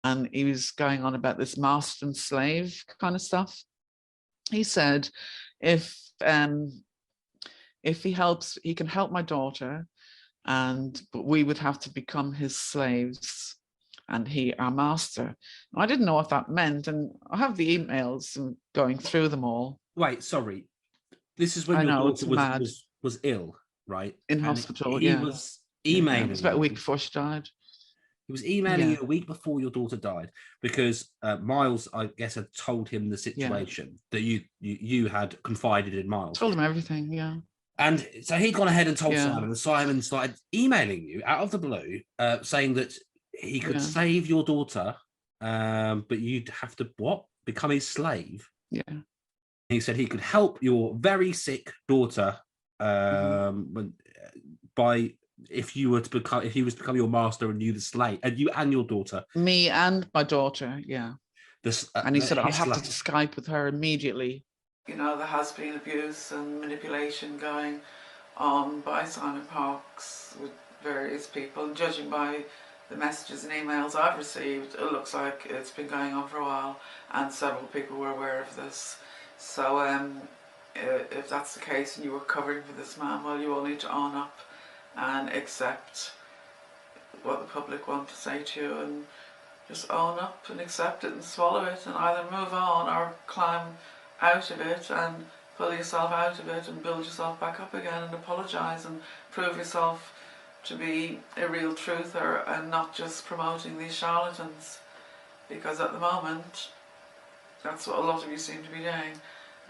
and he was going on about this master and slave kind of stuff. He said, if he helps, he can help my daughter, but we would have to become his slaves and he our master. I didn't know what that meant, and I have the emails and going through them all. Wait, sorry. This is when your daughter was ill, right? In hospital, he was emailing. It was about a week before she died. He was emailing you a week before your daughter died because Miles, I guess, had told him the situation that you had confided in Miles. Told him everything, yeah. And so he'd gone ahead and told Simon, and Simon started emailing you out of the blue, saying that he could save your daughter, but you'd have to become his slave. Yeah. He said he could help your very sick daughter if he was to become your master and you the slave, and you and your daughter. Me and my daughter, yeah. And he said I'll have to Skype with her immediately. You know, there has been abuse and manipulation going on by Simon Parkes with various people, and judging by the messages and emails I've received, it looks like it's been going on for a while, and several people were aware of this. So if that's the case and you were covering for this man, well, you all need to own up and accept what the public want to say to you, and just own up and accept it and swallow it, and either move on or climb out of it and pull yourself out of it and build yourself back up again and apologise and prove yourself to be a real truther and not just promoting these charlatans, because at the moment that's what a lot of you seem to be doing.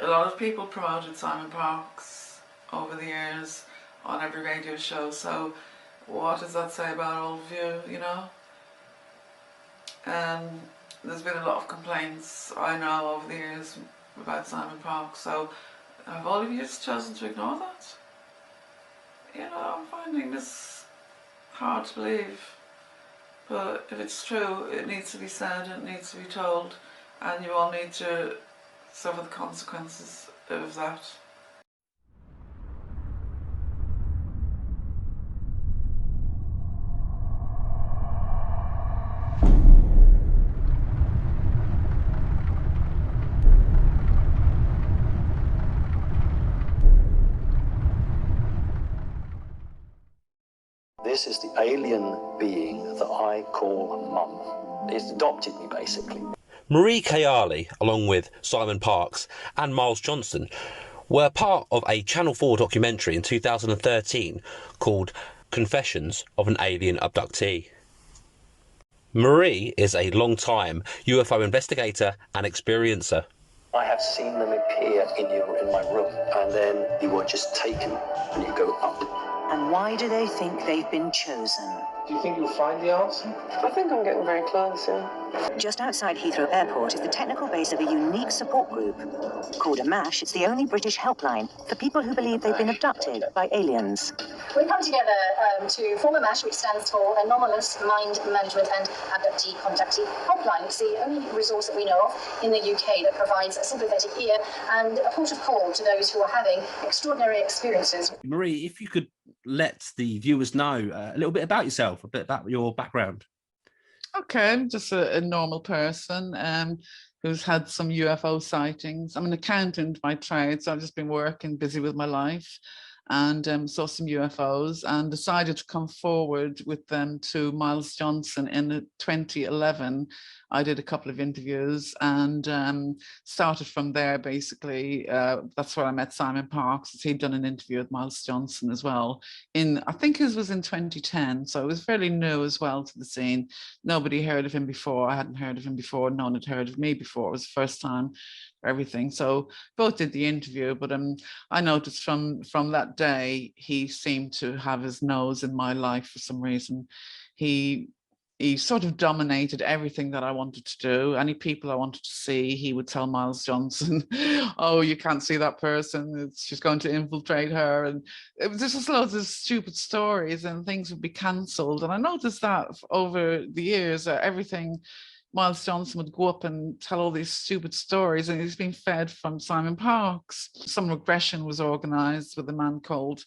A lot of people promoted Simon Parkes over the years on every radio show, so what does that say about all of you, you know? There's been a lot of complaints, I know, over the years about Simon Parkes, so have all of you just chosen to ignore that? You know, I'm finding this hard to believe, but if it's true, it needs to be said, it needs to be told, and you all need to suffer the consequences of that. This is the alien being that I call Mum. It's adopted me, basically. Marie Kayali, along with Simon Parkes and Miles Johnson, were part of a Channel 4 documentary in 2013 called Confessions of an Alien Abductee. Marie is a long-time UFO investigator and experiencer. I have seen them appear in my room, and then you are just taken and you go up. And why do they think they've been chosen? Do you think you'll find the answer? I think I'm getting very close, yeah. Just outside Heathrow Airport is the technical base of a unique support group. Called a MASH, it's the only British helpline for people who believe they've been abducted by aliens. We come together to form a MASH, which stands for Anomalous Mind Management and Abductee Contactee Helpline. It's the only resource that we know of in the UK that provides a sympathetic ear and a port of call to those who are having extraordinary experiences. Marie, if you could let the viewers know a little bit about yourself, a bit about your background. Okay, I'm just a normal person who's had some UFO sightings. I'm an accountant by trade, so I've just been working, busy with my life, and saw some UFOs and decided to come forward with them to Miles Johnson in 2011. I did a couple of interviews and started from there, basically. That's where I met Simon Parkes. He'd done an interview with Miles Johnson as well. I think his was in 2010, so it was fairly new as well to the scene. Nobody heard of him before. I hadn't heard of him before. No one had heard of me before. It was the first time for everything. So both did the interview, but I noticed from that day, he seemed to have his nose in my life for some reason. He sort of dominated everything that I wanted to do. Any people I wanted to see, he would tell Miles Johnson, oh, you can't see that person, she's going to infiltrate her. And it was just loads of stupid stories and things would be cancelled. And I noticed that over the years, everything, Miles Johnson would go up and tell all these stupid stories, and he's been fed from Simon Parkes. Some regression was organised with a man called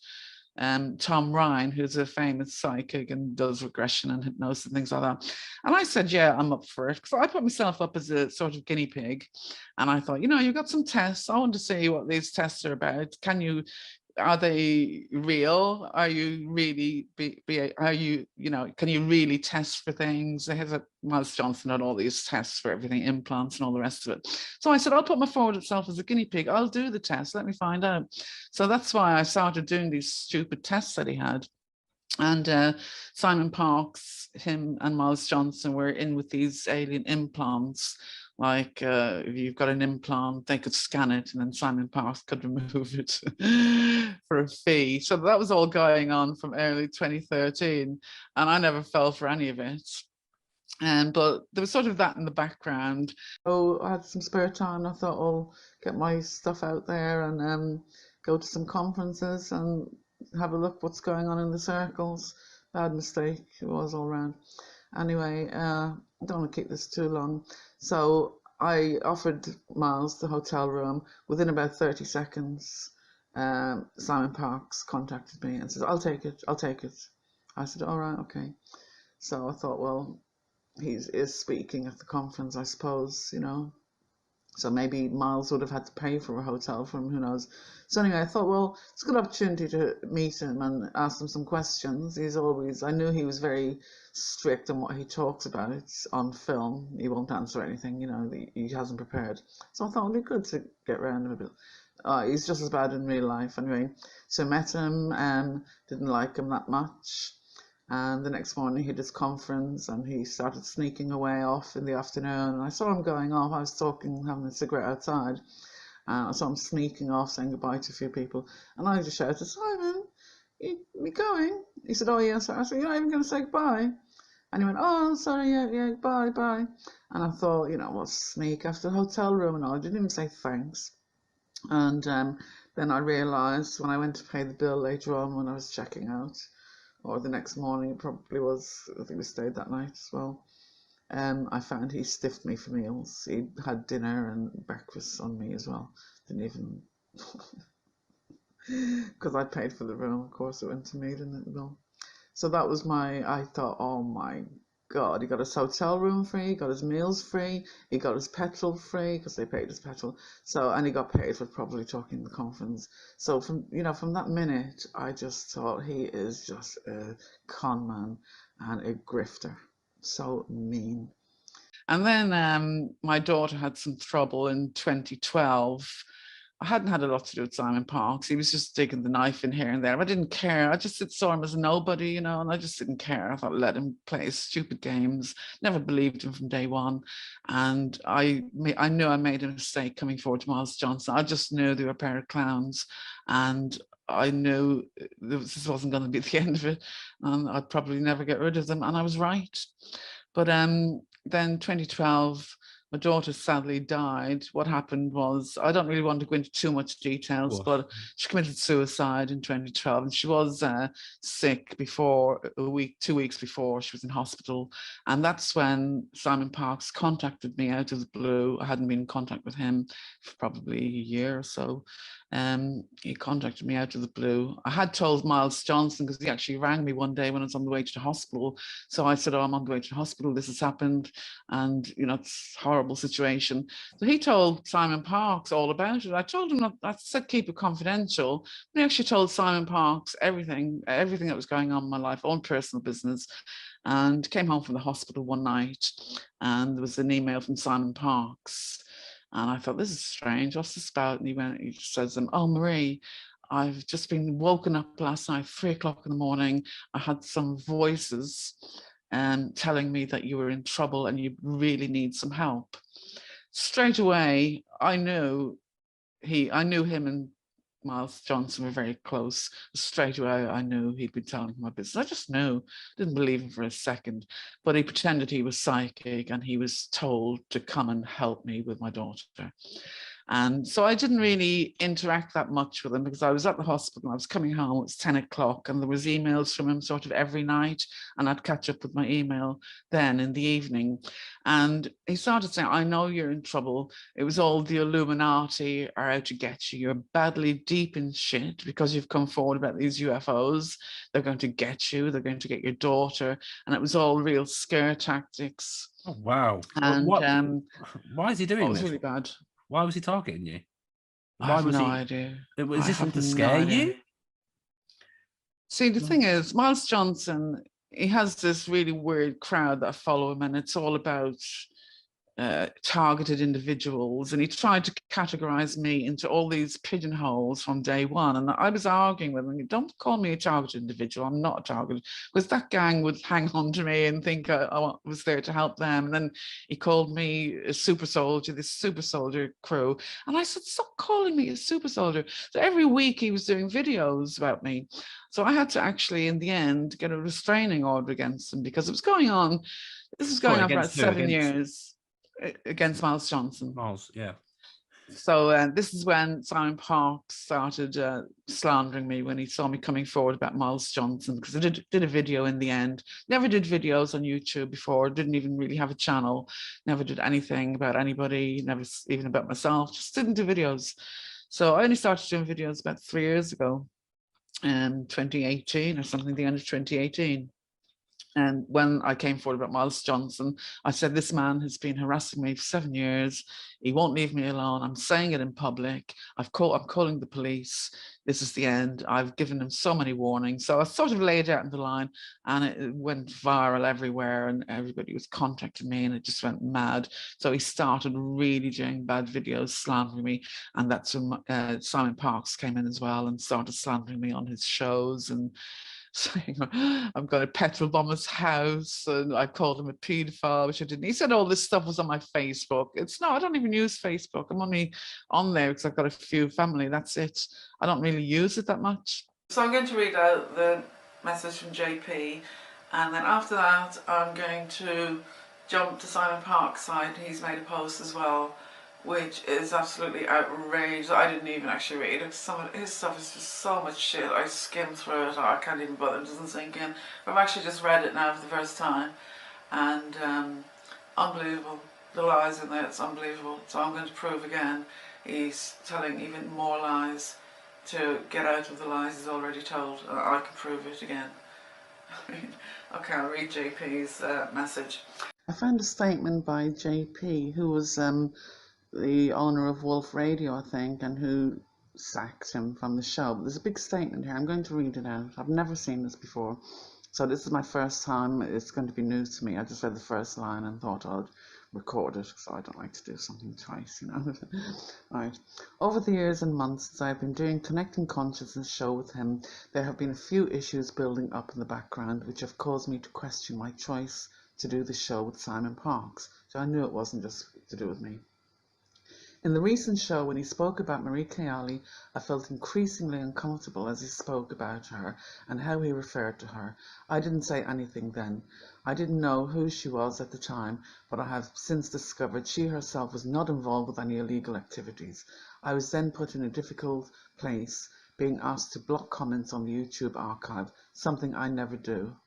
Tom Ryan, who's a famous psychic and does regression and hypnosis and things like that. And I said, yeah, I'm up for it. So I put myself up as a sort of guinea pig. And I thought, you've got some tests. I want to see what these tests are about. Are they real? Are you really, can you really test for things? Miles Johnson had all these tests for everything, implants and all the rest of it. So I said, I'll put my forward self as a guinea pig. I'll do the test. Let me find out. So that's why I started doing these stupid tests that he had. And Simon Parkes, him and Miles Johnson were in with these alien implants. Like if you've got an implant, they could scan it and then Simon Parkes could remove it for a fee. So that was all going on from early 2013. And I never fell for any of it. But there was sort of that in the background. Oh, I had some spare time. I thought I'll get my stuff out there and go to some conferences and have a look what's going on in the circles. Bad mistake, it was all round. Anyway, I don't want to keep this too long. So I offered Miles the hotel room. Within about 30 seconds, Simon Parkes contacted me and said, I'll take it. I said, all right, okay. So I thought, well, he is speaking at the conference, I suppose, So maybe Miles would have had to pay for a hotel for him, who knows. So anyway, I thought, well, it's a good opportunity to meet him and ask him some questions. I knew he was very strict on what he talks about on film. He won't answer anything, he hasn't prepared. So I thought it'd be good to get around him a bit. He's just as bad in real life anyway. So I met him and didn't like him that much. And the next morning he had his conference and he started sneaking away off in the afternoon. And I saw him going off. I was having a cigarette outside. And I saw him sneaking off, saying goodbye to a few people. And I just shouted, Simon, you going? He said, oh, yes. I said, you're not even going to say goodbye? And he went, oh, sorry, yeah, bye. And I thought, what sneak after the hotel room and all. I didn't even say thanks. And then I realised when I went to pay the bill later on when I was checking out, or the next morning, it probably was, I think we stayed that night as well. I found he stiffed me for meals. He had dinner and breakfast on me as well. Didn't even, because I paid for the room, of course, it went to me, didn't it? Well, so that was I thought, oh my God, he got his hotel room free, he got his meals free, he got his petrol free, because they paid his petrol. So, and he got paid for probably talking the conference. So from that minute, I just thought he is just a con man and a grifter. So mean. And then my daughter had some trouble in 2012. I hadn't had a lot to do with Simon Parkes. He was just digging the knife in here and there. I didn't care. I just saw him as a nobody, and I just didn't care. I thought, let him play his stupid games. Never believed him from day one. And I knew I made a mistake coming forward to Miles Johnson. I just knew they were a pair of clowns. And I knew this wasn't going to be the end of it. And I'd probably never get rid of them. And I was right. But then 2012, my daughter sadly died. What happened was, I don't really want to go into too much details, but she committed suicide in 2012, and she was sick before 2 weeks before. She was in hospital, and that's when Simon Parkes contacted me out of the blue. I hadn't been in contact with him for probably a year or so. He contacted me out of the blue. I had told Miles Johnson, because he actually rang me one day when I was on the way to the hospital. So I said, oh, I'm on the way to the hospital, this has happened, and it's a horrible situation. So he told Simon Parkes all about it. I told him, I said keep it confidential. But he actually told Simon Parkes everything that was going on in my life, all personal business. And came home from the hospital one night, and there was an email from Simon Parkes. And I thought, this is strange. What's this about? And he says, oh, Marie, I've just been woken up last night, 3 o'clock in the morning. I had some voices telling me that you were in trouble and you really need some help. Straight away, I knew him and Miles Johnson were very close. Straight away, I knew he'd been telling my business. I just knew, didn't believe him for a second, but he pretended he was psychic and he was told to come and help me with my daughter. And so I didn't really interact that much with him because I was at the hospital and I was coming home, it was 10 o'clock, and there was emails from him sort of every night, and I'd catch up with my email then in the evening. And he started saying, I know you're in trouble. It was all the Illuminati are out to get you. You're badly deep in shit because you've come forward about these UFOs. They're going to get you. They're going to get your daughter. And it was all real scare tactics. Oh, wow. And why is he doing this? this? It was really bad. Why was he targeting you? I have no idea. Was this something to scare you? See, the thing is, Miles Johnson, he has this really weird crowd that follow him, and it's all about targeted individuals, and he tried to categorize me into all these pigeonholes from day one. And I was arguing with him, don't call me a targeted individual, I'm not a target, because that gang would hang on to me and think I was there to help them. And then he called me a super soldier, this super soldier crew, and I said, stop calling me a super soldier. So every week he was doing videos about me, so I had to actually in the end get a restraining order against him because it was going on. This was going on for about 7 years. Against Miles Johnson. Miles, yeah. So this is when Simon Parks started slandering me when he saw me coming forward about Miles Johnson, because I did a video in the end. Never did videos on YouTube before, didn't even really have a channel, never did anything about anybody, never even about myself, just didn't do videos. So I only started doing videos about 3 years ago, 2018 or something, the end of 2018. And when I came forward about Miles Johnson, I said, this man has been harassing me for 7 years. He won't leave me alone. I'm saying it in public. I'm calling the police. This is the end. I've given him so many warnings. So I sort of laid out in the line, and it went viral everywhere, and everybody was contacting me, and it just went mad. So he started really doing bad videos, slandering me. And that's when Simon Parks came in as well and started slandering me on his shows and saying I'm going to petrol bomb his house, and I called him a paedophile, which I didn't. He said all this stuff was on my Facebook. I don't even use Facebook. I'm only on there because I've got a few family, that's it. I don't really use it that much. So I'm going to read out the message from JP, and then after that I'm going to jump to Simon Park's site. He's made a post as well, which is absolutely outrageous. I didn't even actually read it. Some of his stuff is just so much shit. I skimmed through it. I can't even bother. It doesn't sink in. But I've actually just read it now for the first time, and unbelievable. The lies in there, it's unbelievable. So I'm going to prove again. He's telling even more lies to get out of the lies he's already told. I can prove it again. Okay, I'll read JP's message. I found a statement by JP, who was the owner of Wolf Radio, I think, and who sacked him from the show. But there's a big statement here. I'm going to read it out. I've never seen this before, so this is my first time. It's going to be new to me. I just read the first line and thought I'd record it, so I don't like to do something twice, you know. Right. Over the years and months since I've been doing Connecting Consciousness show with him, there have been a few issues building up in the background which have caused me to question my choice to do the show with Simon Parks. So I knew it wasn't just to do with me. In the recent show, when he spoke about Marie Kayali, I felt increasingly uncomfortable as he spoke about her and how he referred to her. I didn't say anything then. I didn't know who she was at the time, but I have since discovered she herself was not involved with any illegal activities. I was then put in a difficult place, being asked to block comments on the YouTube archive, something I never do.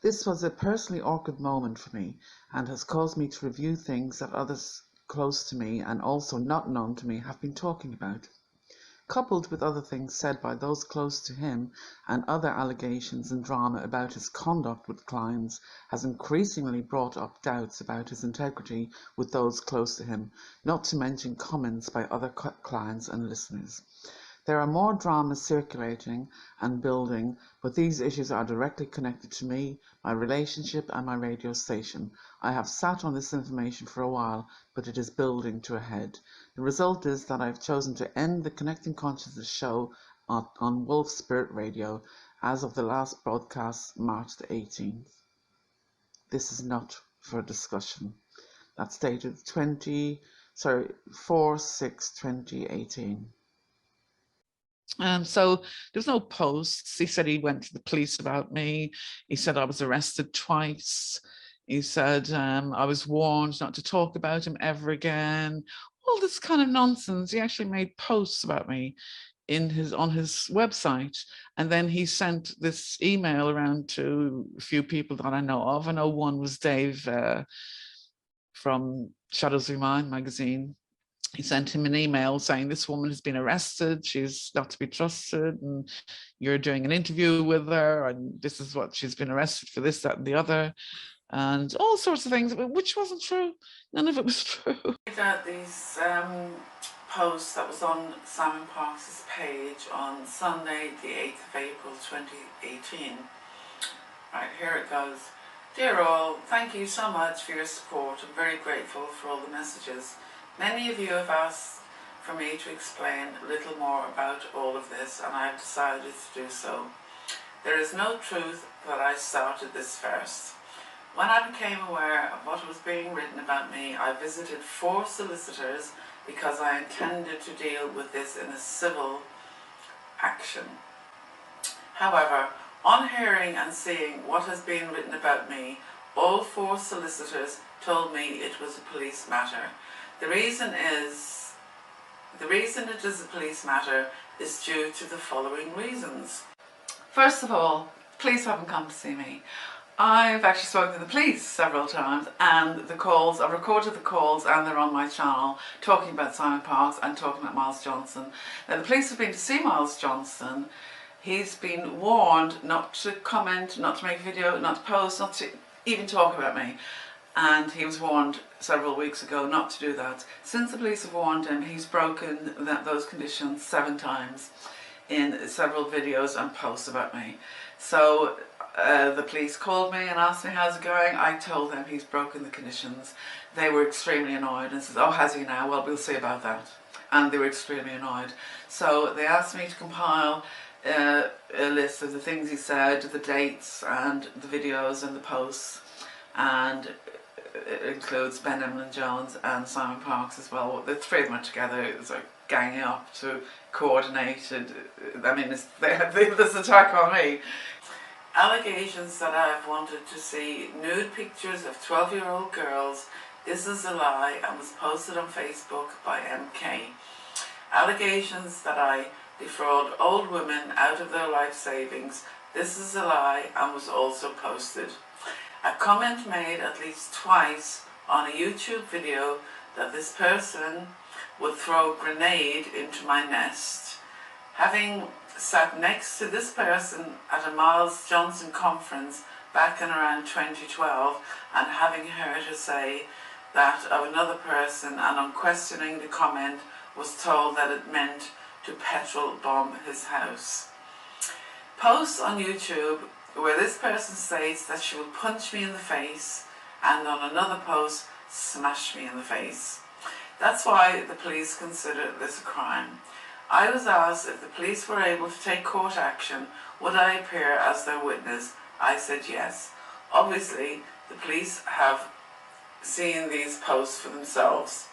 This was a personally awkward moment for me and has caused me to review things that others close to me and also not known to me have been talking about. Coupled with other things said by those close to him and other allegations and drama about his conduct with clients has increasingly brought up doubts about his integrity with those close to him, not to mention comments by other clients and listeners. There are more dramas circulating and building, but these issues are directly connected to me, my relationship and my radio station. I have sat on this information for a while, but it is building to a head. The result is that I have chosen to end the Connecting Consciousness show on Wolf Spirit Radio as of the last broadcast, March the 18th. This is not for discussion. That's dated 4/6/2018. So there's no posts. He said he went to the police about me. He said I was arrested twice. He said, I was warned not to talk about him ever again. All this kind of nonsense. He actually made posts about me on his website, and then he sent this email around to a few people that I know of. I know one was Dave from Shadows We Mind magazine. He sent him an email saying this woman has been arrested, she's not to be trusted, and you're doing an interview with her, and this is what she's been arrested for, this, that, and the other, and all sorts of things, which wasn't true. None of it was true. These posts that was on Simon Parkes' page on Sunday, the 8th of April 2018. Right, here it goes. Dear all, thank you so much for your support. I'm very grateful for all the messages. Many of you have asked for me to explain a little more about all of this, and I have decided to do so. There is no truth that I started this first. When I became aware of what was being written about me, I visited 4 solicitors because I intended to deal with this in a civil action. However, on hearing and seeing what has been written about me, all 4 solicitors told me it was a police matter. The reason it is a police matter is due to the following reasons. First of all, police haven't come to see me. I've actually spoken to the police several times, and the calls, I've recorded the calls and they're on my channel, talking about Simon Parkes and talking about Miles Johnson. Now, the police have been to see Miles Johnson. He's been warned not to comment, not to make a video, not to post, not to even talk about me. And he was warned several weeks ago not to do that. Since the police have warned him, he's broken those conditions 7 times in several videos and posts about me. So the police called me and asked me how's it going. I told them he's broken the conditions. They were extremely annoyed and said, oh, has he now? Well, we'll see about that. And they were extremely annoyed. So they asked me to compile a list of the things he said, the dates and the videos and the posts, and it includes Ben Emlyn-Jones and Simon Parkes as well. The 3 of them are together. It's like ganging up to coordinate it. I mean, they have this attack on me. Allegations that I have wanted to see nude pictures of 12-year-old girls. This is a lie and was posted on Facebook by MK. Allegations that I defraud old women out of their life savings. This is a lie and was also posted. A comment made at least twice on a YouTube video that this person would throw a grenade into my nest. Having sat next to this person at a Miles Johnson conference back in around 2012 and having heard her say that of another person, and on questioning the comment was told that it meant to petrol bomb his house. Posts on YouTube where this person states that she will punch me in the face, and on another post, smash me in the face. That's why the police consider this a crime. I was asked if the police were able to take court action, would I appear as their witness? I said yes. Obviously, the police have seen these posts for themselves.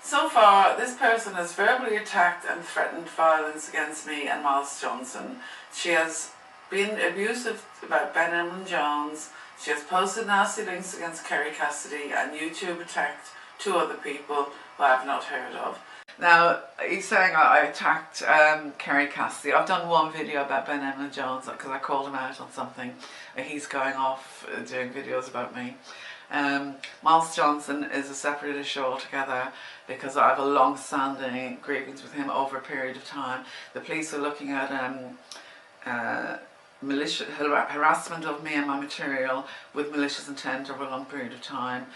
So far, this person has verbally attacked and threatened violence against me and Miles Johnson. She has been abusive about Ben Emlyn-Jones. She has posted nasty links against Kerry Cassidy, and YouTube attacked 2 other people who I have not heard of. Now, he's saying I attacked Kerry Cassidy. I've done 1 video about Ben Emlyn-Jones because I called him out on something. He's going off doing videos about me. Miles Johnson is a separate issue altogether because I have a long-standing grievance with him over a period of time. The police are looking at harassment of me and my material with malicious intent over a long period of time.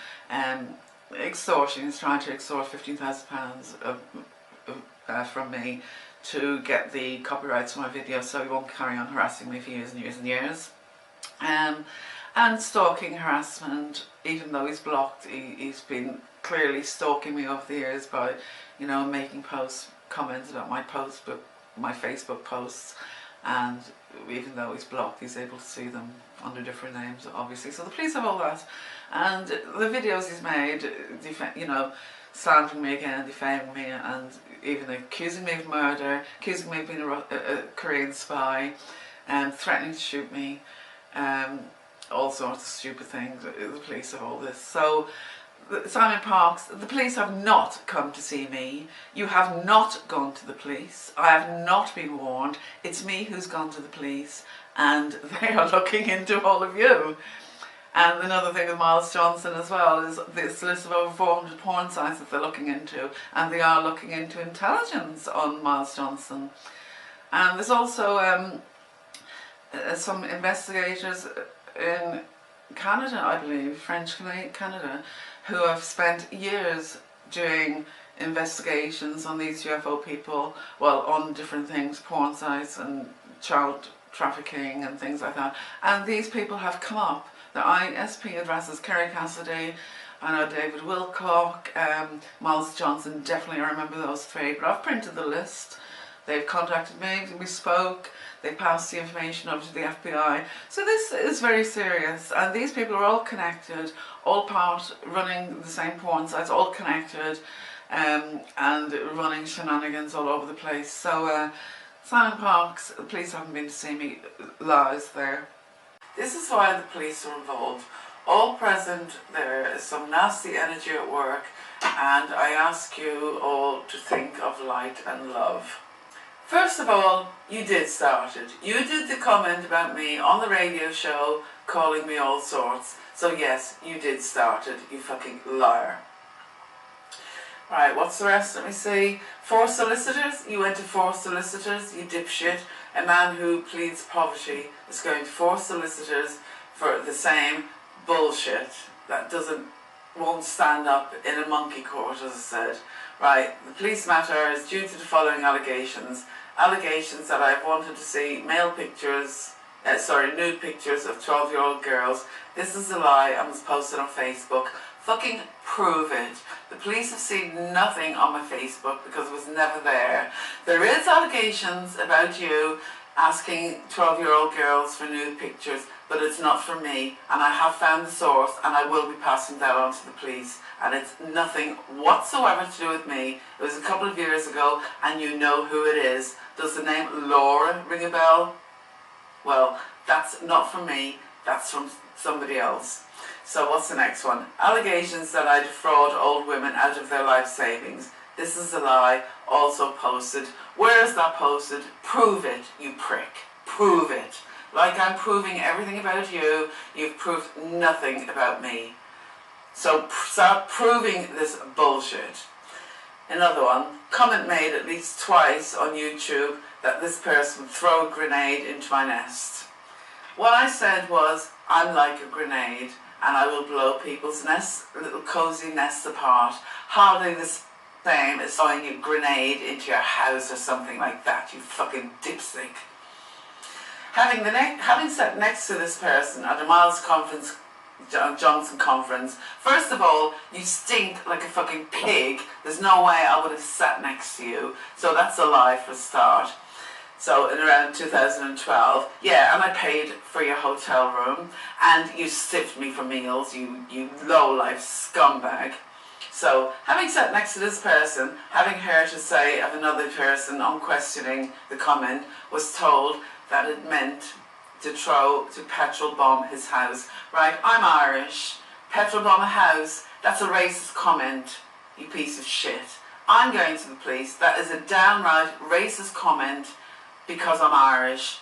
Extortion, he's trying to extort £15,000 from me to get the copyrights for my video so he won't carry on harassing me for years and years and years. And stalking harassment, even though he's blocked, he's been clearly stalking me over the years by, you know, making comments about my Facebook posts, and even though he's blocked, he's able to see them under different names, obviously. So the police have all that, and the videos he's made, you know, slandering me again, defaming me, and even accusing me of murder, accusing me of being a Korean spy, and threatening to shoot me. all sorts of stupid things. The police have all this. So Simon Parks, the police have not come to see me. You have not gone to the police. I have not been warned. It's me who's gone to the police, and they are looking into all of you. And another thing with Miles Johnson as well is this list of over 400 porn sites that they're looking into, and they are looking into intelligence on Miles Johnson. And there's also some investigators in Canada, I believe, French Canada, who have spent years doing investigations on these UFO people, well, on different things, porn sites and child trafficking and things like that. And these people have come up. The ISP addresses Kerry Cassidy, I know David Wilcock, Miles Johnson, definitely I remember those three, but I've printed the list. They've contacted me, we spoke, they passed the information over to the FBI. So this is very serious, and these people are all connected, all part running the same porn sites, all connected, and running shenanigans all over the place. So Simon Parks, the police haven't been to see me, lies there. This is why the police are involved. All present, there is some nasty energy at work, and I ask you all to think of light and love. First of all, you did start it. You did the comment about me on the radio show, calling me all sorts. So yes, you did start it, you fucking liar. Right, what's the rest? Let me see. 4 solicitors? You went to 4 solicitors, you dipshit. A man who pleads poverty is going to 4 solicitors for the same bullshit that won't stand up in a monkey court, as I said. Right, the police matter is due to the following allegations. Allegations that I've wanted to see nude pictures of 12-year-old girls. This is a lie, I was posted on Facebook. Fucking prove it. The police have seen nothing on my Facebook because it was never there. There is allegations about you asking 12-year-old girls for nude pictures, but it's not from me, and I have found the source, and I will be passing that on to the police, and it's nothing whatsoever to do with me. It was a couple of years ago, and you know who it is. Does the name Laura ring a bell? Well, that's not from me, that's from somebody else. So what's the next one? Allegations that I defraud old women out of their life savings. This is a lie, also posted. Where is that posted? Prove it, you prick. Prove it. Like I'm proving everything about you, you've proved nothing about me. So start proving this bullshit. Another one, comment made at least twice on YouTube that this person would throw a grenade into my nest. What I said was, I'm like a grenade, and I will blow people's nests, little cosy nests apart. Hardly the same as throwing a grenade into your house or something like that, you fucking dipstick. Having sat next to this person at a Miles Johnson conference, first of all, you stink like a fucking pig. There's no way I would have sat next to you. So that's a lie for a start. So in around 2012, yeah, and I paid for your hotel room, and you stiffed me for meals, you low-life scumbag. So, having sat next to this person, having heard to say of another person on questioning the comment, was told that it meant to petrol bomb his house. Right, I'm Irish, petrol bomb a house, that's a racist comment, you piece of shit. I'm going to the police, that is a downright racist comment, because I'm Irish,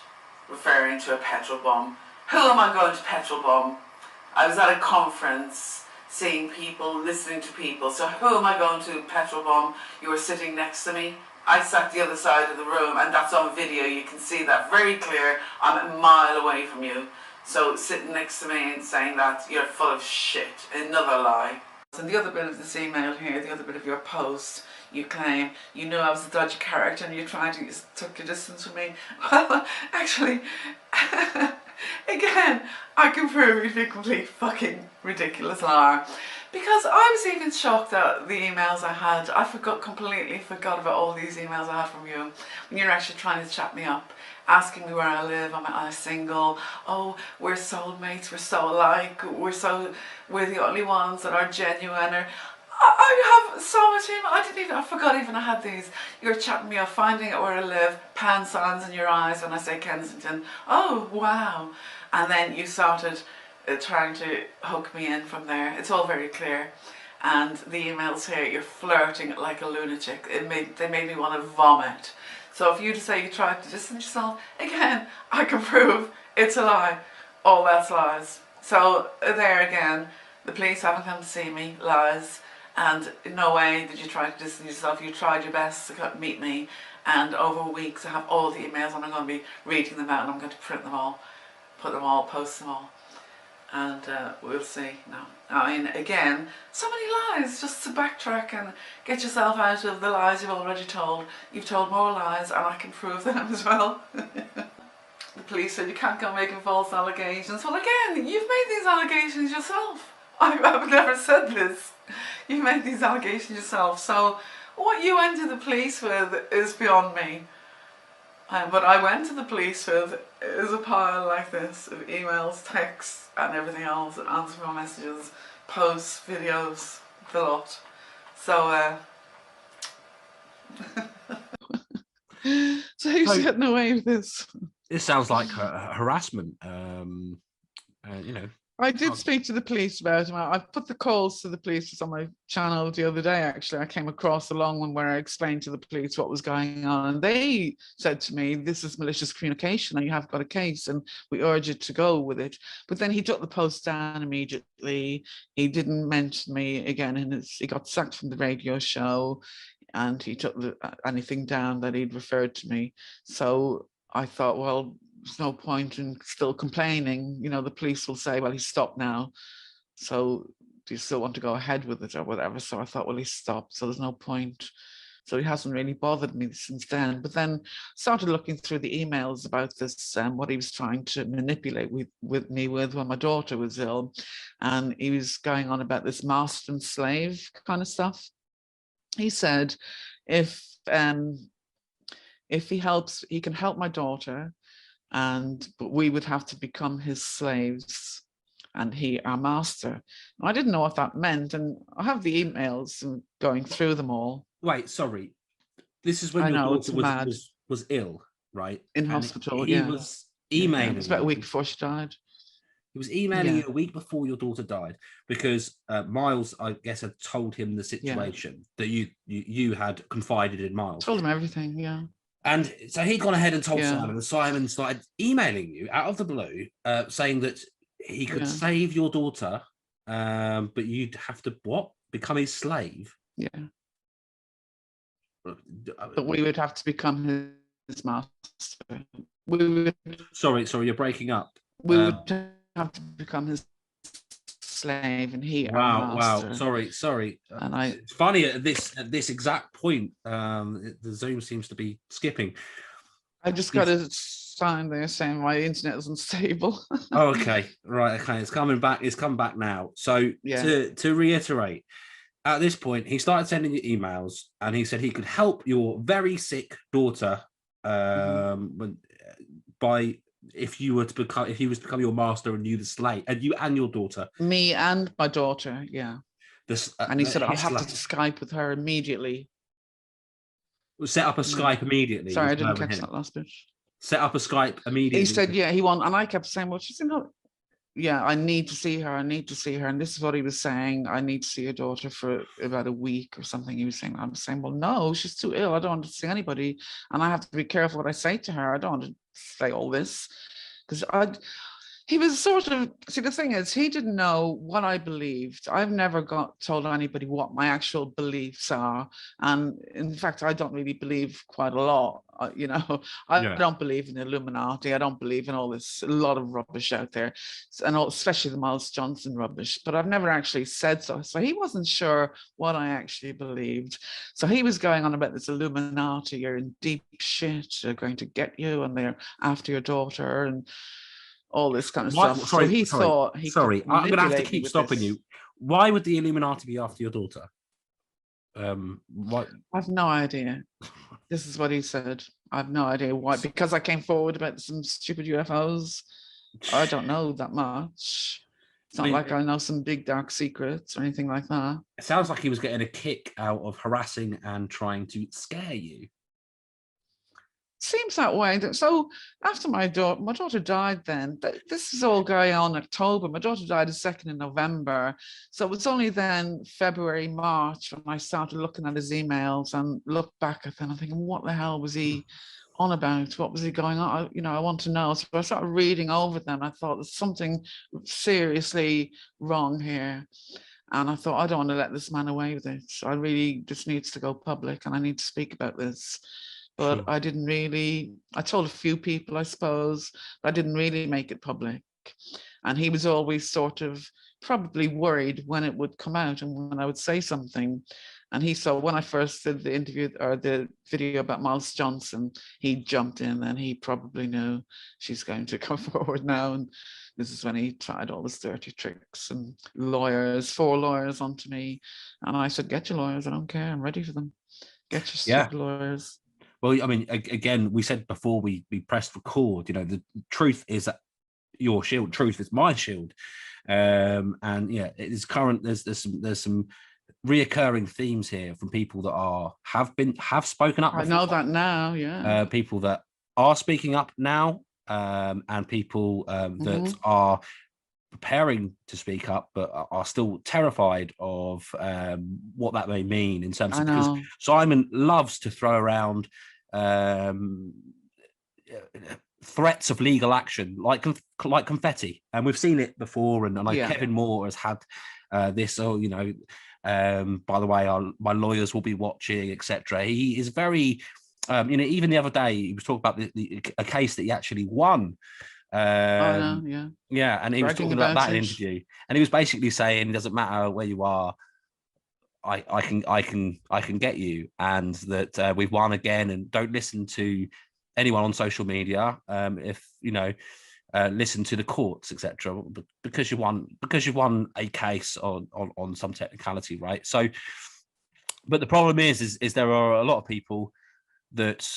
referring to a petrol bomb. Who am I going to petrol bomb? I was at a conference, seeing people, listening to people, so who am I going to petrol bomb? You were sitting next to me. I sat the other side of the room, and that's on video, you can see that very clear. I'm a mile away from you. So sitting next to me and saying that, you're full of shit. Another lie. And the other bit of this email here, the other bit of your post, you claim you knew I was a dodgy character and you tried to took your distance from me. Well, actually, again, I can prove you to be a complete fucking ridiculous liar. Because I was even shocked at the emails I had. I completely forgot about all these emails I had from you. When you're actually trying to chat me up, asking me where I live, am I single? Oh, we're soulmates, we're so alike, we're the only ones that are genuine. Or, I I have so much email. I forgot even I had these. You're chatting me up, finding out where I live, pound signs in your eyes when I say Kensington. Oh, wow. And then you started trying to hook me in from there. It's all very clear. And the emails here, you're flirting like a lunatic. They made me want to vomit. So if you say you tried to distance yourself, again, I can prove it's a lie. All that's lies. So there again, the police haven't come to see me, lies. And in no way did you try to distance yourself. You tried your best to meet me. And over weeks I have all the emails and I'm going to be reading them out and I'm going to print them all, put them all, post them all. And we'll see now. I mean, again, so many lies, just to backtrack and get yourself out of the lies you've already told. You've told more lies and I can prove them as well. The police said you can't go making false allegations. Well, again, you've made these allegations yourself. I've never said this. You've made these allegations yourself. So what you went to the police with is beyond me. What I went to the police with is a pile like this of emails, texts and everything else, and answering my messages, posts, videos, the lot. So so who's getting away with this? This sounds like harassment. You know. I did speak to the police about him. I put the calls to the police on my channel the other day, actually. I came across a long one where I explained to the police what was going on. And they said to me, this is malicious communication and you have got a case and we urge you to go with it. But then he took the post down immediately. He didn't mention me again. And he got sacked from the radio show and he took anything down that he'd referred to me. So I thought, well, there's no point in still complaining. You know, the police will say, well, he's stopped now. So do you still want to go ahead with it or whatever? So I thought, well, he's stopped, so there's no point. So he hasn't really bothered me since then. But then started looking through the emails about this, what he was trying to manipulate with me when my daughter was ill. And he was going on about this master and slave kind of stuff. He said, if he helps, he can help my daughter, but we would have to become his slaves and he our master. I didn't know what that meant, and I have the emails and going through them all. Wait, sorry. This is when your daughter was ill, right? In hospital, he was emailing. It was about a week before she died. He was emailing you a week before your daughter died because Miles, I guess, had told him the situation that you had confided in Miles. Told him everything, yeah. And so he'd gone ahead and told Simon, and Simon started emailing you out of the blue, saying that he could save your daughter, but you'd have to become his slave. Yeah. But we would have to become his master. Sorry, you're breaking up. We would have to become his slave, and he our master. Wow. Sorry. And it's funny at this exact point, the Zoom seems to be skipping. I just got a sign there saying my internet is unstable. Okay, right. Okay, it's coming back. It's come back now. So to reiterate, at this point, he started sending you emails, and he said he could help your very sick daughter by. If he was to become your master and you the slave, and you and your daughter, me and my daughter, and he said I'll have to Skype with her immediately. Set up a Skype immediately. Sorry, I didn't catch that last bit. Set up a Skype immediately. He said, he won, and I kept saying, well, she's in her. Yeah, I need to see her. And this is what he was saying. I need to see your daughter for about a week or something. He was saying, I'm saying, well, no, she's too ill. I don't want to see anybody. And I have to be careful what I say to her. I don't want to say all this because he was sort of, see, the thing is, he didn't know what I believed. I've never told anybody what my actual beliefs are. And in fact, I don't really believe quite a lot. I don't believe in the Illuminati. I don't believe in all this, a lot of rubbish out there, and especially the Miles Johnson rubbish. But I've never actually said so. So he wasn't sure what I actually believed. So he was going on about this Illuminati, you're in deep shit, they're going to get you, and they're after your daughter, and all this kind of stuff. Sorry, so he thought he I'm going to have to keep stopping you. Why would the Illuminati be after your daughter? What? I've no idea. This is what he said. I have no idea why. Because I came forward about some stupid UFOs. I don't know that much. It's not like I know some big dark secrets or anything like that. It sounds like he was getting a kick out of harassing and trying to scare you. Seems that way. So after my daughter died then, this is all going on in October. My daughter died the 2nd of November. So it was only then February, March when I started looking at his emails and looked back at them and thinking, what the hell was he on about? What was he going on? I want to know. So I started reading over them. I thought there's something seriously wrong here. And I thought, I don't want to let this man away with it. So this needs to go public and I need to speak about this. But I didn't really, I told a few people, I suppose, but I didn't really make it public. And he was always sort of probably worried when it would come out and when I would say something. And he saw when I first did the interview or the video about Miles Johnson, he jumped in and he probably knew she's going to come forward now. And this is when he tried all his dirty tricks and 4 lawyers onto me. And I said, get your lawyers, I don't care, I'm ready for them. Get your stupid lawyers. Well, I mean, again, we said before we pressed record, the truth is your shield. Truth is my shield. And yeah, it is current. There's some reoccurring themes here from people that have spoken up. I know that now. Yeah. People that are speaking up now, and people that are preparing to speak up but are still terrified of what that may mean in terms of, because Simon loves to throw around threats of legal action like confetti, and we've seen it before, and I know Kevin Moore has had this, by the way, my lawyers will be watching, etc. He is very even the other day he was talking about a case that he actually won. And he was talking about that in an interview, and he was basically saying it doesn't matter where you are, I can get you, and that we've won again, and don't listen to anyone on social media, if listen to the courts, etc., because you won a case on some technicality, right? So but the problem is there are a lot of people that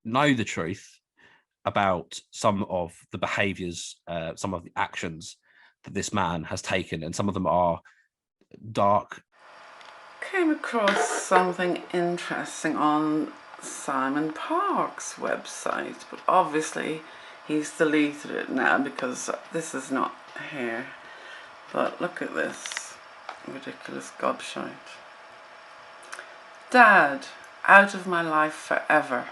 know the truth about some of the behaviors, some of the actions that this man has taken, and some of them are dark. Came across something interesting on Simon Park's website, but obviously he's deleted it now because this is not here. But look at this ridiculous gobshite. Dad, out of my life forever.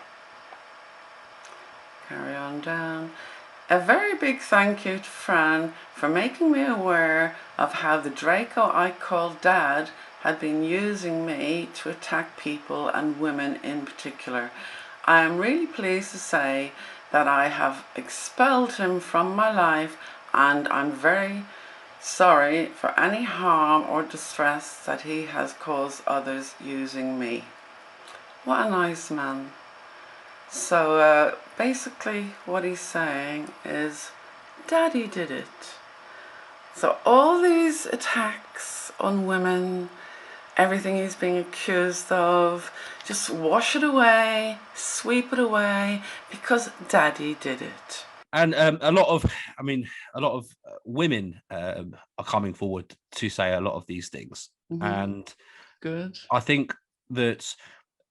Carry on down. A very big thank you to Fran for making me aware of how the Draco I call Dad had been using me to attack people and women in particular. I am really pleased to say that I have expelled him from my life, and I'm very sorry for any harm or distress that he has caused others using me. What a nice man. So basically what he's saying is Daddy did it. So all these attacks on women, everything he's being accused of, just wash it away, sweep it away, because Daddy did it. And a lot of women are coming forward to say a lot of these things. And good. I think that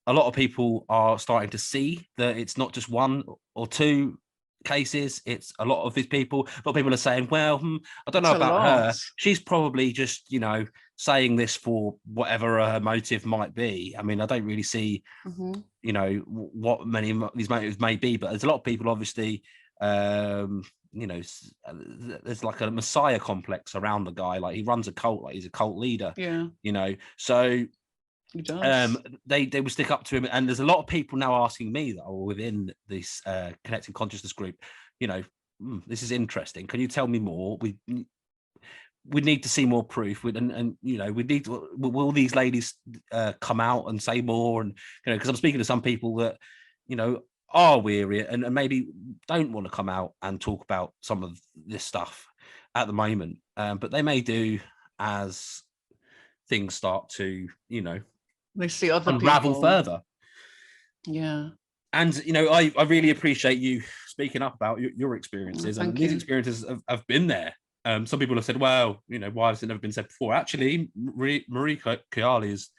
a lot of people are starting to see that it's not just one or two cases. It's a lot of these people. A lot of people are saying, well, I don't know about her. She's probably just, saying this for whatever her motive might be. I mean, I don't really see, what many of these motives may be, but there's a lot of people, obviously, there's like a messiah complex around the guy. Like, he runs a cult, like he's a cult leader. Yeah. So he does. They will stick up to him, and there's a lot of people now asking me that are within this connecting consciousness group, this is interesting, can you tell me more? We need to see more proof, and we need to, will these ladies come out and say more? And because I'm speaking to some people that are weary and maybe don't want to come out and talk about some of this stuff at the moment, but they may do as things start to they see other unravel people further. Yeah. And I really appreciate you speaking up about your experiences. And these experiences have been there. some people have said, well, you know, why has it never been said before? Actually, Marie Chiali has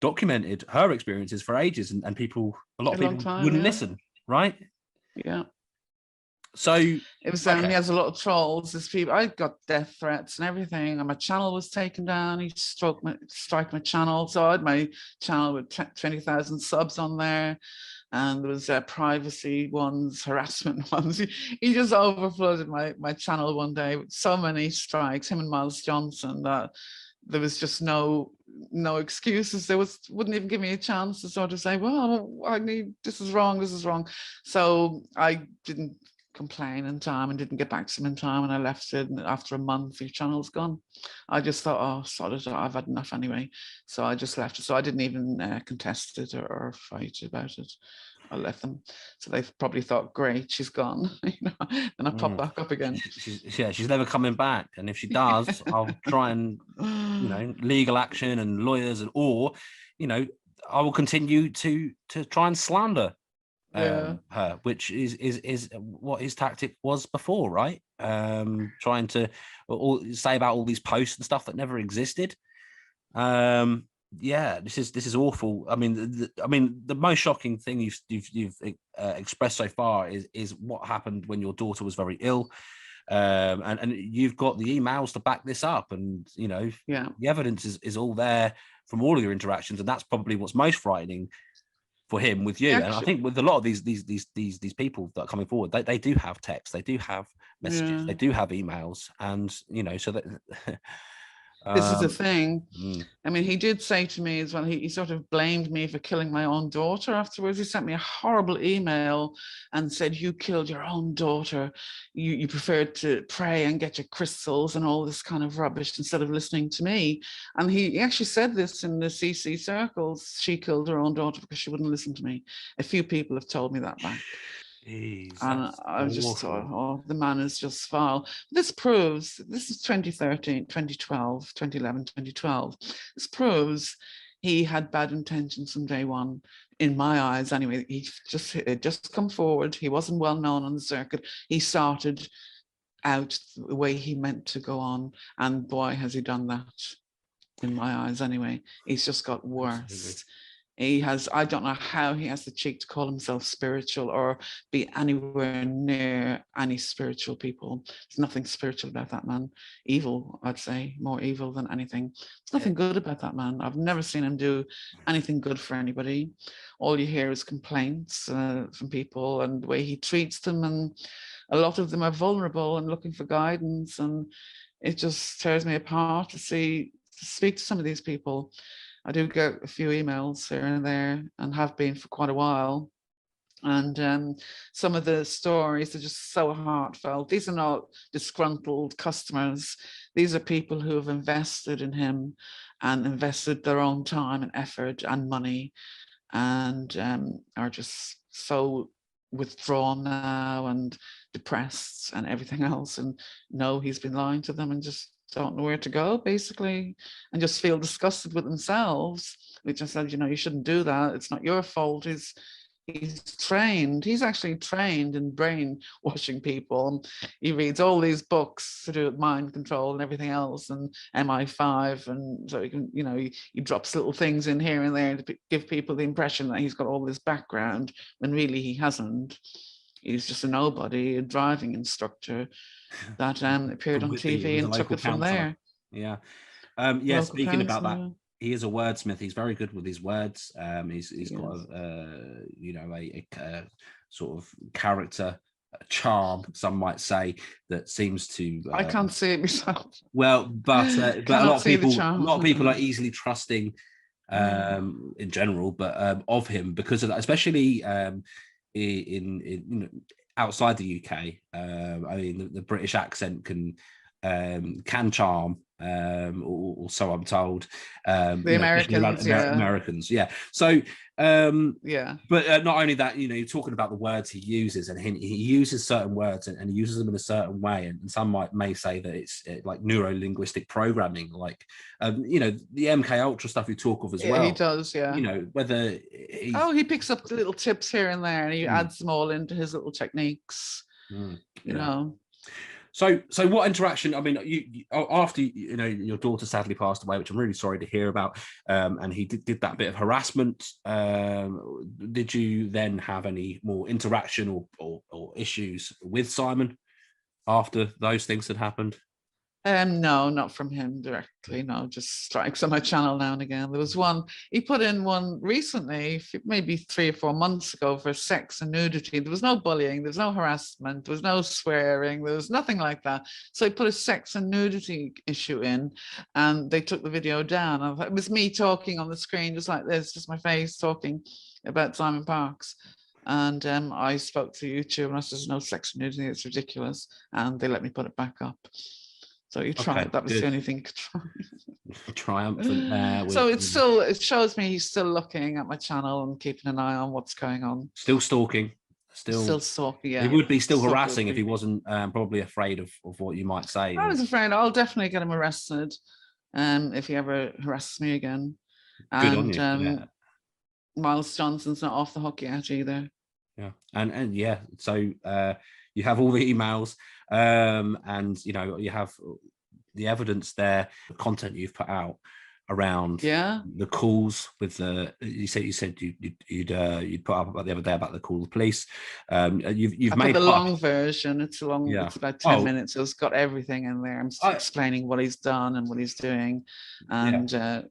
documented her experiences for ages, and people, a lot of people wouldn't listen, right? Yeah. So it was he has a lot of trolls. There's people. I got death threats and everything, and my channel was taken down. He strike my channel. So I had my channel with 20,000 subs on there, and there was privacy ones, harassment ones. He just overflooded my channel one day with so many strikes. Him and Miles Johnson, that there was just no excuses. Wouldn't even give me a chance to sort of say, well, this is wrong. So I didn't complain in time and didn't get back to him in time, and I left it. And after a month, your channel's gone. I just thought, oh, sod it, I've had enough anyway. So I just left it. So I didn't even contest it or fight about it. I left them. So they probably thought, great, she's gone. And I pop back up again. She's never coming back. And if she does, I'll try and, you know, legal action and lawyers, or, you know, I will continue to try and slander her, which is what his tactic was before, right? Trying to say about all these posts and stuff that never existed. This is awful. I mean, the most shocking thing you've expressed so far is what happened when your daughter was very ill, and you've got the emails to back this up, and you know, the evidence is all there from all of your interactions, and that's probably what's most frightening for him with you. And I think with a lot of these people that are coming forward, they do have text, they do have messages, they do have emails, and you know, so that this is the thing. I mean, he did say to me as well, he sort of blamed me for killing my own daughter afterwards. He sent me a horrible email and said, you killed your own daughter. You preferred to pray and get your crystals and all this kind of rubbish instead of listening to me. And he actually said this in the CC circles. She killed her own daughter because she wouldn't listen to me. A few people have told me that back. Jeez, and I just thought, oh, the man is just foul. This proves, this is 2013, 2012, 2011, 2012. This proves he had bad intentions from day one, in my eyes anyway. He just come forward. He wasn't well known on the circuit. He started out the way he meant to go on, and boy, has he done that, in my eyes anyway. He's just got worse. Absolutely. He has, I don't know how he has the cheek to call himself spiritual or be anywhere near any spiritual people. There's nothing spiritual about that man. Evil, I'd say, more evil than anything. There's nothing good about that man. I've never seen him do anything good for anybody. All you hear is complaints from people and the way he treats them. And a lot of them are vulnerable and looking for guidance. And it just tears me apart to speak to some of these people. I do get a few emails here and there, and have been for quite a while. And some of the stories are just so heartfelt. These are not disgruntled customers. These are people who have invested in him and invested their own time and effort and money, and are just so withdrawn now and depressed and everything else, and know he's been lying to them and just don't know where to go, basically, and just feel disgusted with themselves, which I said, you know, you shouldn't do that. It's not your fault. He's trained. He's actually trained in brainwashing people. He reads all these books to do with mind control and everything else, and MI5, and so he can, you know, he drops little things in here and there to give people the impression that he's got all this background when really he hasn't. He's just a nobody, a driving instructor that appeared on TV and took it from there. Yeah. Speaking about that, he is a wordsmith. He's very good with his words. He's got a sort of character charm, some might say, that seems to. I can't see it myself. Well, but a lot of people are easily trusting in general, but of him because of that, especially in outside the UK. I mean, the British accent can charm, or so I'm told. The Americans, Americans, yeah. So, but not only that, you know, you're talking about the words he uses, and he uses certain words and he uses them in a certain way, and some may say that it's like neuro-linguistic programming, like you know, the MK Ultra stuff you talk of as well. He does, yeah. You know, whether he picks up the little tips here and there, and he adds them all into his little techniques. You know. So what interaction? I mean, you after your daughter sadly passed away, which I'm really sorry to hear about, and he did that bit of harassment. Did you then have any more interaction or issues with Simon after those things had happened? No, not from him directly. No, just strikes on my channel now and again. There was one, he put in one recently, maybe 3 or 4 months ago, for sex and nudity. There was no bullying, there was no harassment, there was no swearing, there was nothing like that. So he put a sex and nudity issue in, and they took the video down. It was me talking on the screen, just like this, just my face talking about Simon Parkes. And I spoke to YouTube and I said, there's no sex and nudity, it's ridiculous. And they let me put it back up. So you tried. That was the only thing you could try. Triumphant there. So it shows me he's still looking at my channel and keeping an eye on what's going on. Still stalking. Still stalking. Yeah. He would be still harassing if he wasn't probably afraid of what you might say. I was afraid. I'll definitely get him arrested if he ever harasses me again. Good and on you. Miles Johnson's not off the hook yet either. Yeah. And yeah, so you have all the emails, and you have the evidence there, the content you've put out around the calls with the. You said you'd put up about the other day about the call of the police. You've made the long version. It's long. Yeah. It's about 10 minutes. So it's got everything in there. I'm explaining what he's done and what he's doing, and.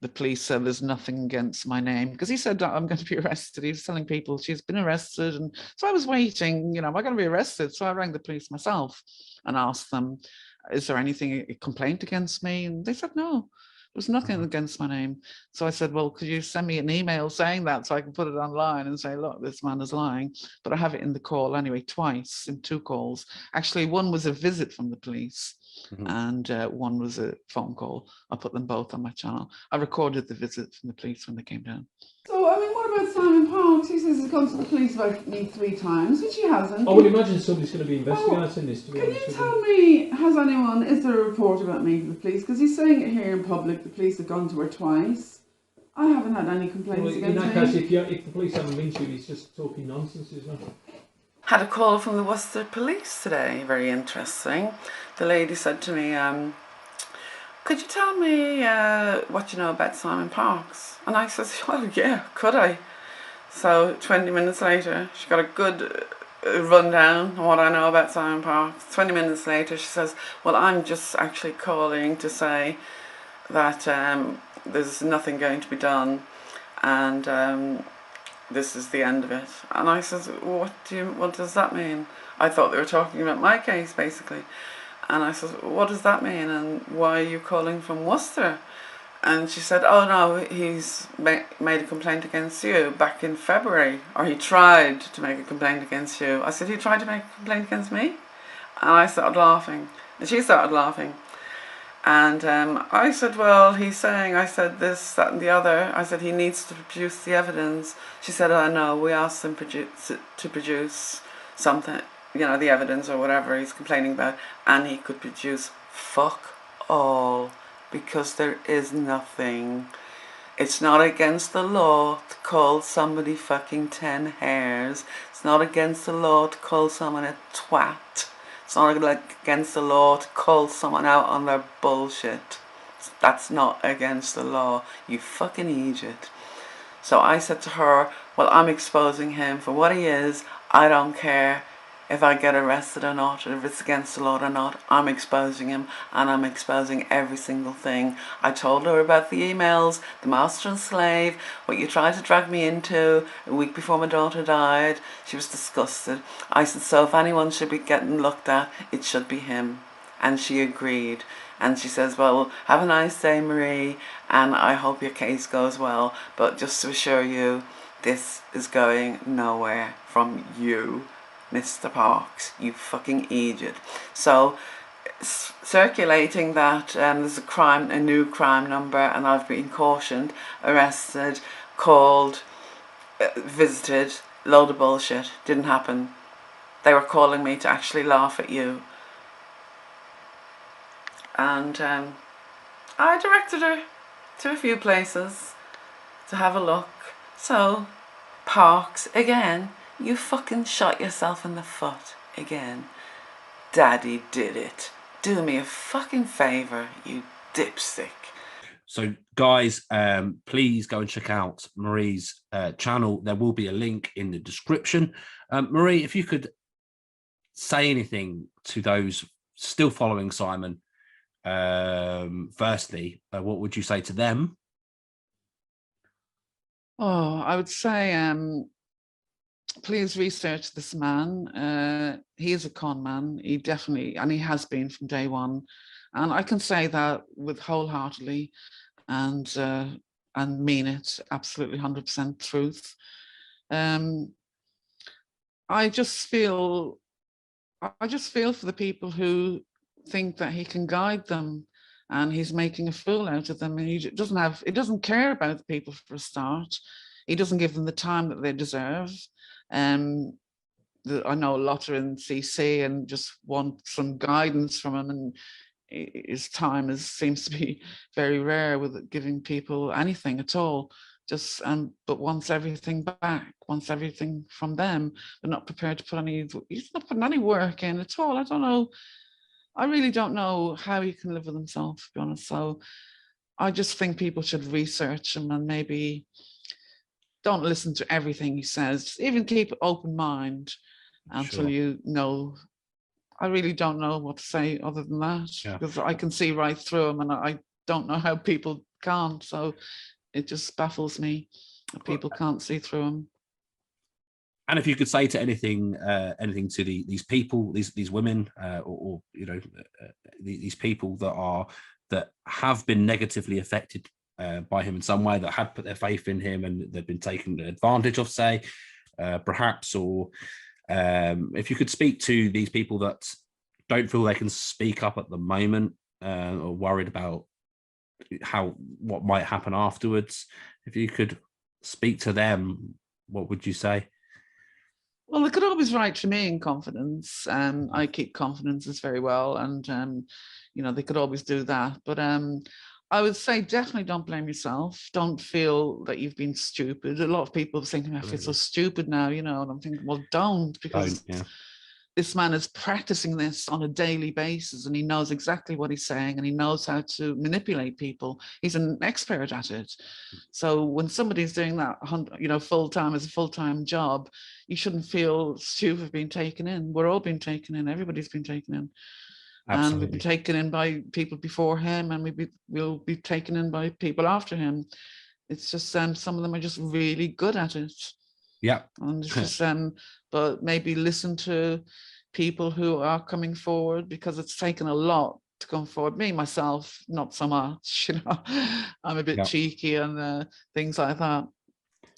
The police said there's nothing against my name, because he said I'm going to be arrested. He was telling people she's been arrested. And so I was waiting, am I going to be arrested? So I rang the police myself and asked them, is there anything, a complaint against me? And they said, no, there's nothing against my name. So I said, well, could you send me an email saying that so I can put it online and say, look, this man is lying. But I have it in the call anyway, twice, in 2 calls. Actually, one was a visit from the police. And one was a phone call. I put them both on my channel. I recorded the visit from the police when they came down. So, I mean, what about Simon Parkes? He says he's gone to the police about me 3 times, which he hasn't. I would imagine somebody's going to be investigating this. To be honest, can you tell me, is there a report about me to the police? Because he's saying it here in public, the police have gone to her twice. I haven't had any complaints against me. In that case, if the police haven't been to you, he's just talking nonsense, isn't it? Had a call from the Worcester police today, very interesting. The lady said to me, could you tell me what you know about Simon Parkes? And I said, well, yeah, could I? So 20 minutes later, she got a good rundown on what I know about Simon Parkes. 20 minutes later, she says, well, I'm just actually calling to say that there's nothing going to be done, and this is the end of it. And I said, what does that mean? I thought they were talking about my case, basically. And I said, what does that mean? And why are you calling from Worcester? And she said, oh no, he's made a complaint against you back in February, or he tried to make a complaint against you. I said, he tried to make a complaint against me? And I started laughing, and she started laughing. And I said, well, he's saying, I said this, that and the other. I said, he needs to produce the evidence. She said, oh no, we asked him to produce something, the evidence or whatever he's complaining about, and he could produce fuck all, because there is nothing. It's not against the law to call somebody fucking 10 hairs. It's not against the law to call someone a twat. It's not against the law to call someone out on their bullshit. That's not against the law, you fucking idiot. So I said to her, well, I'm exposing him for what he is. I don't care if I get arrested or not, or if it's against the law or not. I'm exposing him, and I'm exposing every single thing. I told her about the emails, the master and slave, what you tried to drag me into a week before my daughter died. She was disgusted. I said, so if anyone should be getting looked at, it should be him. And she agreed. And she says, well, have a nice day, Marie, and I hope your case goes well. But just to assure you, this is going nowhere from you, Mr. Parkes, you fucking idiot. So, circulating that there's a new crime number, and I've been cautioned, arrested, called, visited, load of bullshit, didn't happen. They were calling me to actually laugh at you. And I directed her to a few places to have a look. So, Parkes, again, you fucking shot yourself in the foot again. Daddy did it. Do me a fucking favor, you dipstick. So, guys, please go and check out Marie's channel. There will be a link in the description. Marie, if you could say anything to those still following Simon, firstly, what would you say to them? Oh, I would say, please research this man. He is a con man. He definitely, and he has been from day one. And I can say that with wholeheartedly and mean it, absolutely 100% truth. I just feel for the people who think that he can guide them, and he's making a fool out of them, and he doesn't care about the people for a start. He doesn't give them the time that they deserve. I know a lot are in CC and just want some guidance from him, and his time seems to be very rare with giving people anything at all. Just but wants everything back, wants everything from them, but not prepared to put any. He's not putting any work in at all. I don't know. I really don't know how he can live with himself, to be honest. So I just think people should research him and maybe don't listen to everything he says. Just even keep an open mind until you know. I really don't know what to say other than that, because I can see right through him, and I don't know how people can't. So it just baffles me that people can't see through him. And if you could say to anything to these people, these women, or you know, these people that have been negatively affected by him in some way, that had put their faith in him and they've been taken advantage of, say, perhaps, or if you could speak to these people that don't feel they can speak up at the moment, or worried about what might happen afterwards, if you could speak to them, what would you say? Well, they could always write to me in confidence. I keep confidences very well, and you know, they could always do that. But I would say definitely don't blame yourself. Don't feel that you've been stupid. A lot of people are thinking, I feel so stupid now, you know, and I'm thinking, well, don't, because this man is practicing this on a daily basis, and he knows exactly what he's saying, and he knows how to manipulate people. He's an expert at it. So when somebody's doing that, you know, full-time as a full-time job, you shouldn't feel stupid being taken in. We're all being taken in. Everybody's been taken in. Absolutely. And we've been taken in by people before him, and we'll be taken in by people after him. It's just some of them are just really good at it. Yeah. And it's just but maybe listen to people who are coming forward, because it's taken a lot to come forward. Me, myself, not so much, you know. I'm a bit cheeky and things like that.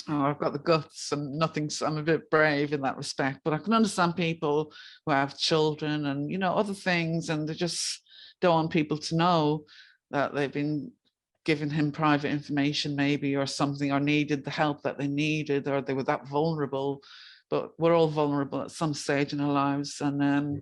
I've got the guts and I'm a bit brave in that respect, but I can understand people who have children and, you know, other things, and they just don't want people to know that they've been giving him private information maybe, or something, or needed the help that they needed, or they were that vulnerable. But we're all vulnerable at some stage in our lives, and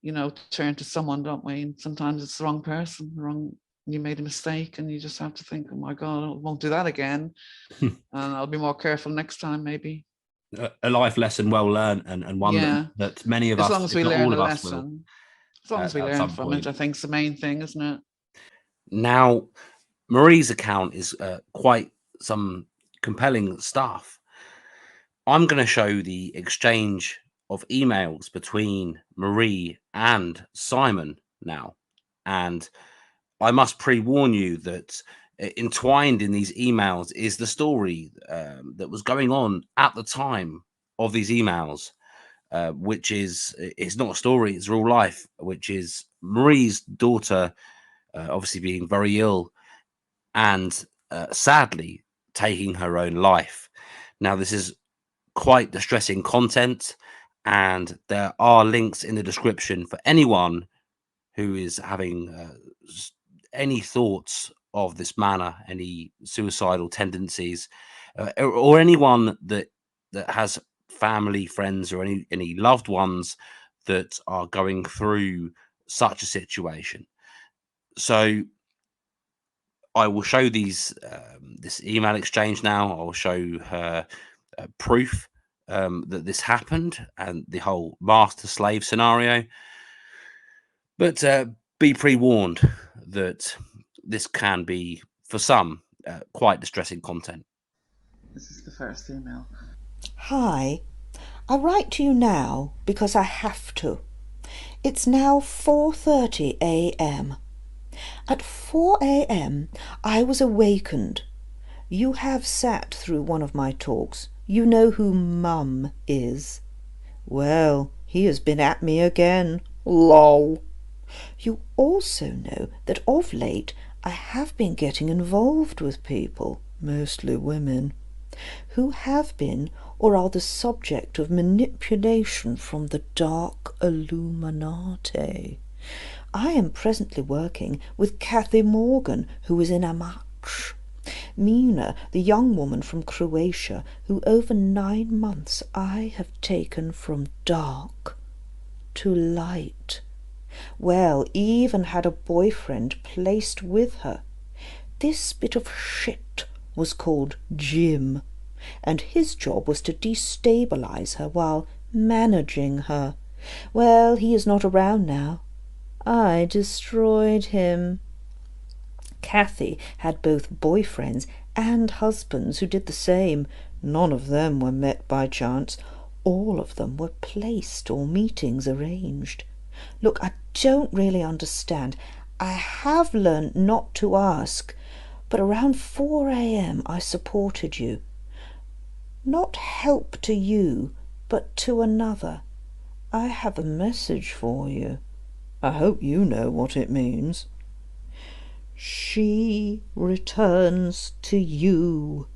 you know, turn to someone, don't we? And sometimes it's the wrong person, you made a mistake, and you just have to think, oh my God, I won't do that again. And I'll be more careful next time, maybe. A life lesson well learned, and one that many of us, as long as we learn a lesson, as long as we learn from it, I think it's the main thing, isn't it? Now, Marie's account is quite some compelling stuff. I'm going to show the exchange of emails between Marie and Simon now, and I must pre-warn you that entwined in these emails is the story that was going on at the time of these emails, which it's not a story, it's real life, which is Marie's daughter obviously being very ill and sadly taking her own life. Now, this is quite distressing content, and there are links in the description for anyone who is having any thoughts of this manner, any suicidal tendencies, or anyone that has family, friends, or any loved ones that are going through such a situation. So I will show this email exchange now. I'll show her proof that this happened, and the whole master slave scenario. But be pre-warned that this can be, for some, quite distressing content. This is the first email. Hi, I write to you now because I have to. It's now 4:30 a.m. At 4 a.m. I was awakened. You have sat through one of my talks. You know who Mum is. Well, he has been at me again. Lol. You also know that of late I have been getting involved with people, mostly women, who have been or are the subject of manipulation from the dark Illuminati. I am presently working with Kathy Morgan, who is in a match. Mina, the young woman from Croatia, who over 9 months I have taken from dark to light. Well, even had a boyfriend placed with her. This bit of shit was called Jim, and his job was to destabilize her while managing her. Well, he is not around now. I destroyed him. Kathy had both boyfriends and husbands who did the same. None of them were met by chance. All of them were placed or meetings arranged. Look, I don't really understand. I have learned not to ask, but around 4 a.m. I supported you. Not help to you, but to another. I have a message for you. I hope you know what it means. She returns to you.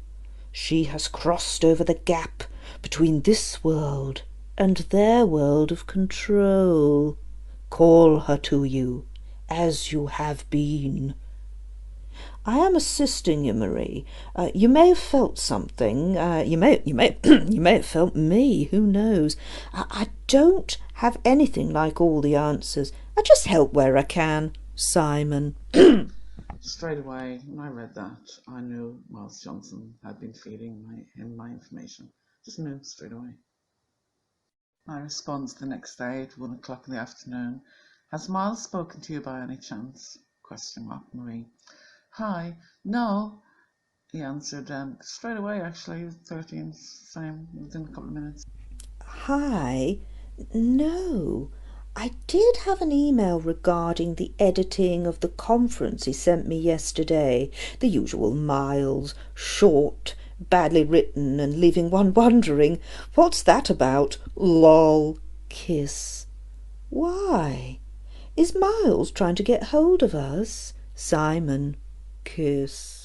She has crossed over the gap between this world and their world of control. Call her to you, as you have been. I am assisting you, Marie. You may have felt something. You may have felt me. Who knows? I don't have anything like all the answers. I just help where I can. Simon. Straight away, when I read that, I knew Miles Johnson had been feeding him my information. Just knew straight away. My response the next day at 1 o'clock in the afternoon. Has Miles spoken to you by any chance? Marie. Hi. No. He answered straight away, actually, 13, same, within a couple of minutes. Hi. No. I did have an email regarding the editing of the conference he sent me yesterday. The usual Miles, short, badly written, and leaving one wondering, what's that about? Lol. Kiss. Why? Is Miles trying to get hold of us? Simon. Kiss.